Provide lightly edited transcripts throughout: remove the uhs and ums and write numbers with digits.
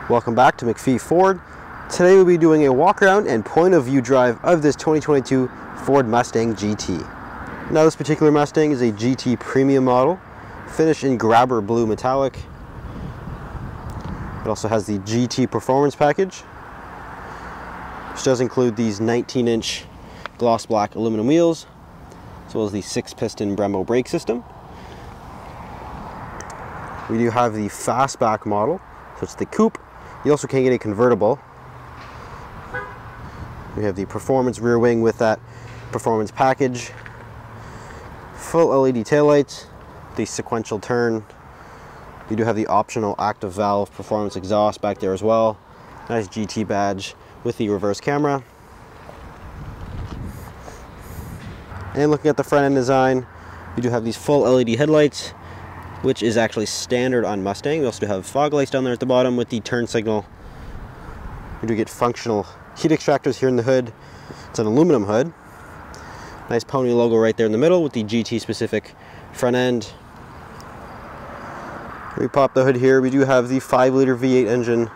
Welcome back to MacPhee Ford. Today we'll be doing a walk around and point of view drive of this 2022 Ford Mustang GT. Now this particular Mustang is a GT premium model, finished in grabber blue metallic. It also has the GT performance package, which does include these 19-inch gloss black aluminum wheels, as well as the 6-piston Brembo brake system. We do have the fastback model, so it's the coupe. You also can get a convertible. We have the performance rear wing with that performance package, full LED taillights, the sequential turn. You do have the optional active valve performance exhaust back there as well. Nice GT badge with the reverse camera. And looking at the front end design, you do have these full LED headlights, which is actually standard on Mustang. We also do have fog lights down there at the bottom with the turn signal. We do get functional heat extractors here in the hood. It's an aluminum hood. Nice pony logo right there in the middle with the GT specific front end. We pop the hood here. We do have the 5-liter V8 engine.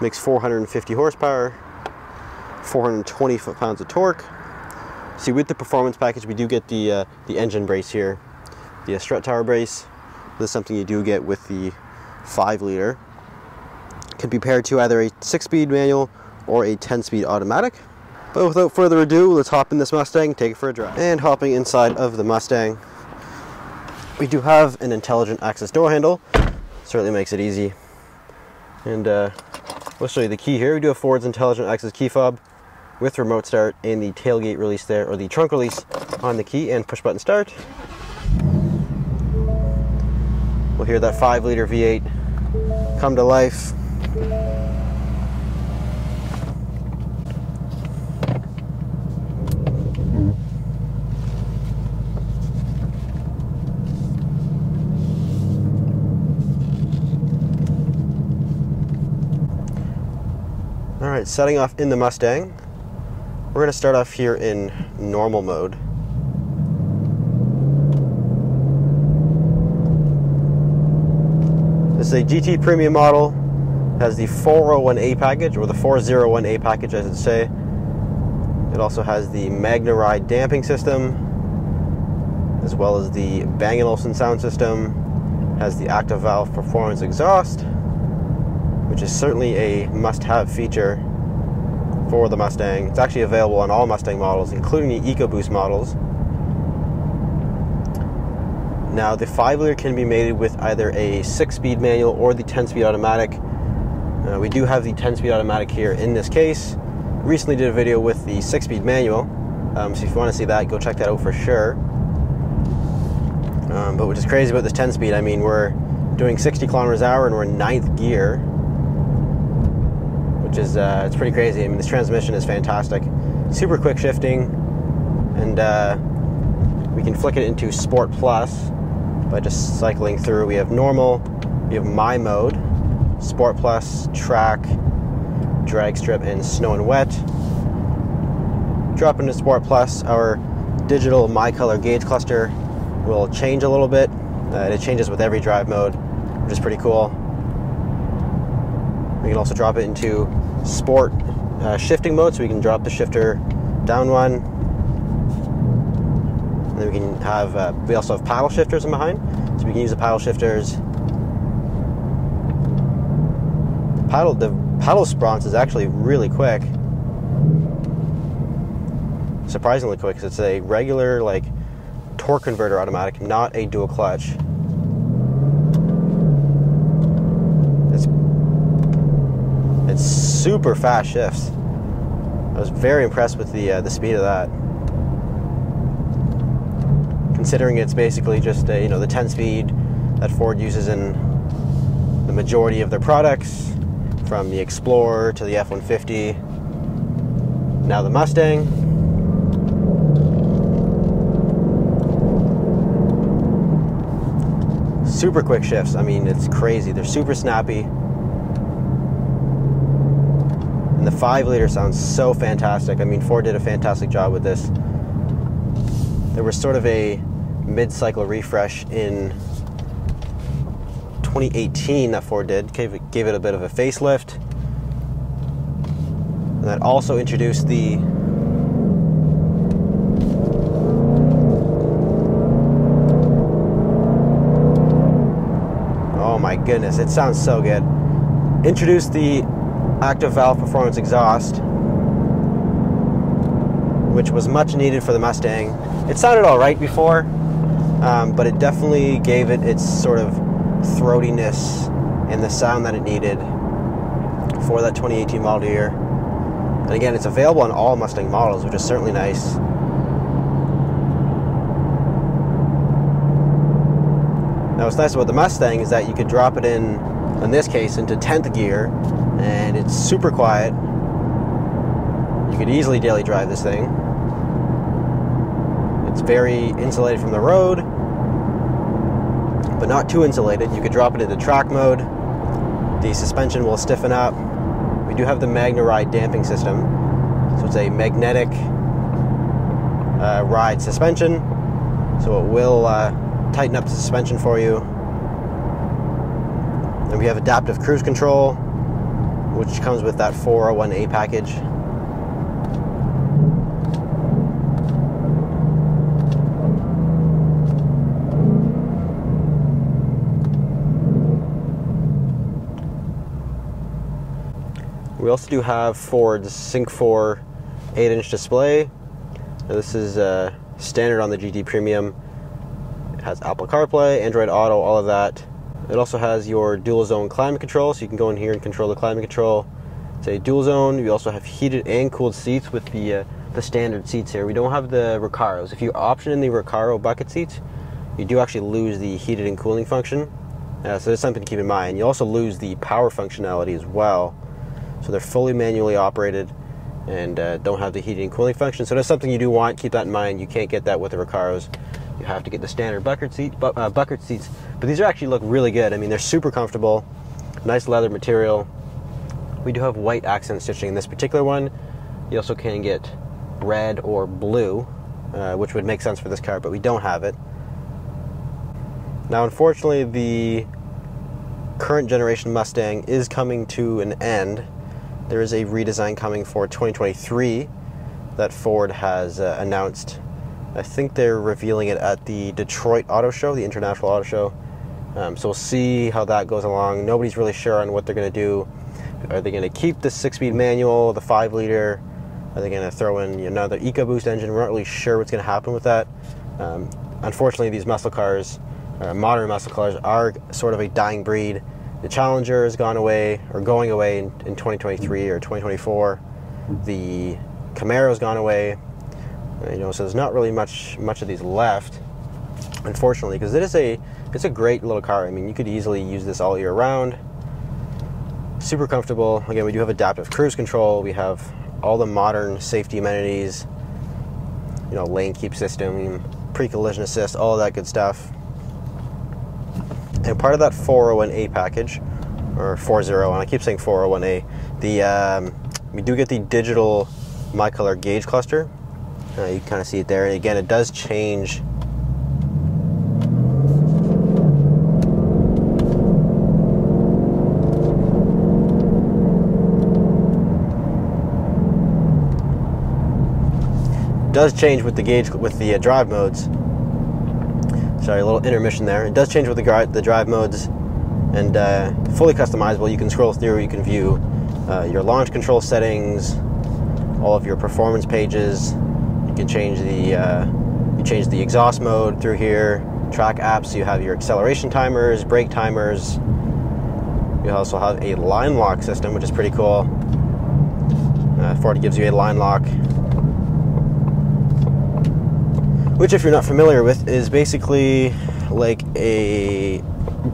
Makes 450 horsepower, 420 foot-pounds of torque. See, with the performance package, we do get the engine brace here, the strut tower brace. This is something you do get with the 5-liter. Can be paired to either a 6-speed manual or a 10-speed automatic. But without further ado, let's hop in this Mustang, take it for a drive. And hopping inside of the Mustang, we do have an intelligent access door handle. Certainly makes it easy. And we'll show you the key here. We do have Ford's intelligent access key fob with remote start and the tailgate release there, or the trunk release on the key, and push button start. We'll hear that 5-liter V8 come to life. Alright, setting off in the Mustang. We're going to start off here in normal mode. This is a GT premium model. It has the 401A package, or the 401A package I should say. It also has the Magneride damping system, as well as the Bang & Olufsen sound system. It has the active valve performance exhaust, which is certainly a must-have feature for the Mustang. It's actually available on all Mustang models, including the EcoBoost models. Now, the 5-liter can be mated with either a 6-speed manual or the 10-speed automatic. We do have the 10-speed automatic here in this case. Recently did a video with the 6-speed manual, so if you want to see that, go check that out for sure. But what is crazy about this 10-speed, I mean, we're doing 60 kilometers an hour and we're in 9th gear, which is it's pretty crazy. I mean, this transmission is fantastic. Super quick shifting, and we can flick it into Sport Plus by just cycling through. We have normal, we have my mode, Sport Plus, track, drag strip, and snow and wet. Drop into Sport Plus, our digital Mycolor gauge cluster will change a little bit. It changes with every drive mode, which is pretty cool. We can also drop it into sport shifting mode, so we can drop the shifter down one. And then we can have, we also have paddle shifters in behind, so we can use the paddle shifters. The paddle response is actually really quick. Surprisingly quick, because it's a regular, like, torque converter automatic, not a dual clutch. It's super fast shifts. I was very impressed with the speed of that. Considering it's basically just a, the 10-speed that Ford uses in the majority of their products, from the Explorer to the F-150, now the Mustang. Super quick shifts. I mean, it's crazy. They're super snappy. And the 5-liter sounds so fantastic. I mean, Ford did a fantastic job with this. There was sort of a mid-cycle refresh in 2018 that Ford did, gave it a bit of a facelift. And that also introduced the oh my goodness, it sounds so good. Introduced the active valve performance exhaust, which was much needed for the Mustang. It sounded all right before, but it definitely gave it its sort of throatiness and the sound that it needed for that 2018 model year. And again, it's available on all Mustang models, which is certainly nice. Now, what's nice about the Mustang is that you could drop it in this case, into 10th gear, and it's super quiet. You could easily daily drive this thing. It's very insulated from the road, but not too insulated. You could drop it into track mode. The suspension will stiffen up. We do have the Magneride damping system, so it's a magnetic ride suspension, so it will tighten up the suspension for you. And we have adaptive cruise control, which comes with that 401A package. We also do have Ford's Sync 4 8-inch display. Now, this is standard on the GT Premium. It has Apple CarPlay, Android Auto, all of that. It also has your dual zone climate control, so you can go in here and control the climate control. It's a dual zone. You also have heated and cooled seats with the standard seats here. We don't have the Recaros. If you option in the Recaro bucket seats, you do actually lose the heated and cooling function. So there's something to keep in mind. You also lose the power functionality as well. So they're fully manually operated and don't have the heating and cooling function. So that's something you do want. Keep that in mind. You can't get that with the Recaros. You have to get the standard bucket seats. But these actually look really good. I mean, they're super comfortable. Nice leather material. We do have white accent stitching in this particular one. You also can get red or blue, which would make sense for this car, but we don't have it. Now, unfortunately, the current generation Mustang is coming to an end. There is a redesign coming for 2023 that Ford has announced. I think they're revealing it at the Detroit Auto Show, the International Auto Show. So we'll see how that goes along. Nobody's really sure on what they're going to do. Are they going to keep the 6-speed manual, the 5-liter? Are they going to throw in another EcoBoost engine? We're not really sure what's going to happen with that. Unfortunately, these muscle cars, modern muscle cars, are sort of a dying breed. The Challenger has gone away, or going away in 2023 or 2024. The Camaro's gone away. So there's not really much of these left, unfortunately, because it's a great little car. I mean, you could easily use this all year round. Super comfortable. Again, we do have adaptive cruise control. We have all the modern safety amenities. Lane keep system, pre-collision assist, all of that good stuff. And part of that 401A package, or 40, and I keep saying 401A, we do get the digital Mycolor gauge cluster. You can kind of see it there. And again, it does change. With the gauge, with the drive modes. Sorry, a little intermission there. It does change with the drive modes, and fully customizable. You can scroll through. You can view your launch control settings, all of your performance pages. You can change the exhaust mode through here. Track apps. You have your acceleration timers, brake timers. You also have a line lock system, which is pretty cool. Ford gives you a line lock, which, if you're not familiar with, is basically like a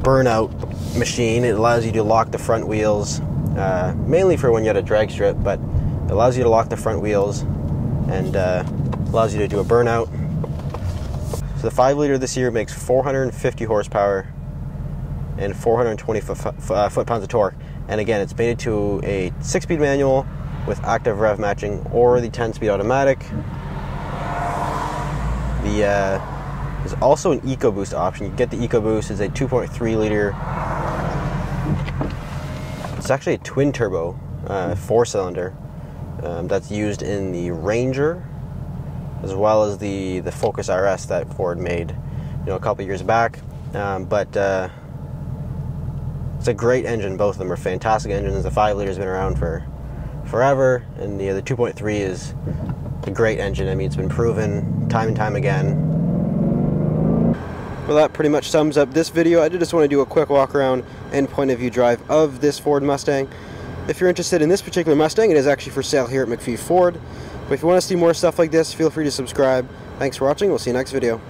burnout machine. It allows you to lock the front wheels, mainly for when you're at a drag strip, but it allows you to lock the front wheels and allows you to do a burnout. So the 5-liter this year makes 450 horsepower and 420 foot-pounds of torque. And again, it's mated to a 6-speed manual with active rev matching or the 10-speed automatic. There's also an EcoBoost option. You get the EcoBoost. It's a 2.3 liter It's actually a twin turbo, 4-cylinder, that's used in the Ranger, as well as the Focus RS that Ford made, a couple years back. But it's a great engine. Both of them are fantastic engines. The 5 liter's been around for forever, and the 2.3 is a great engine. I mean, it's been proven time and time again. Well, that pretty much sums up this video. I did just want to do a quick walk around and point of view drive of this Ford Mustang. If you're interested in this particular Mustang, it is actually for sale here at MacPhee Ford. But if you want to see more stuff like this, feel free to subscribe. Thanks for watching. We'll see you next video.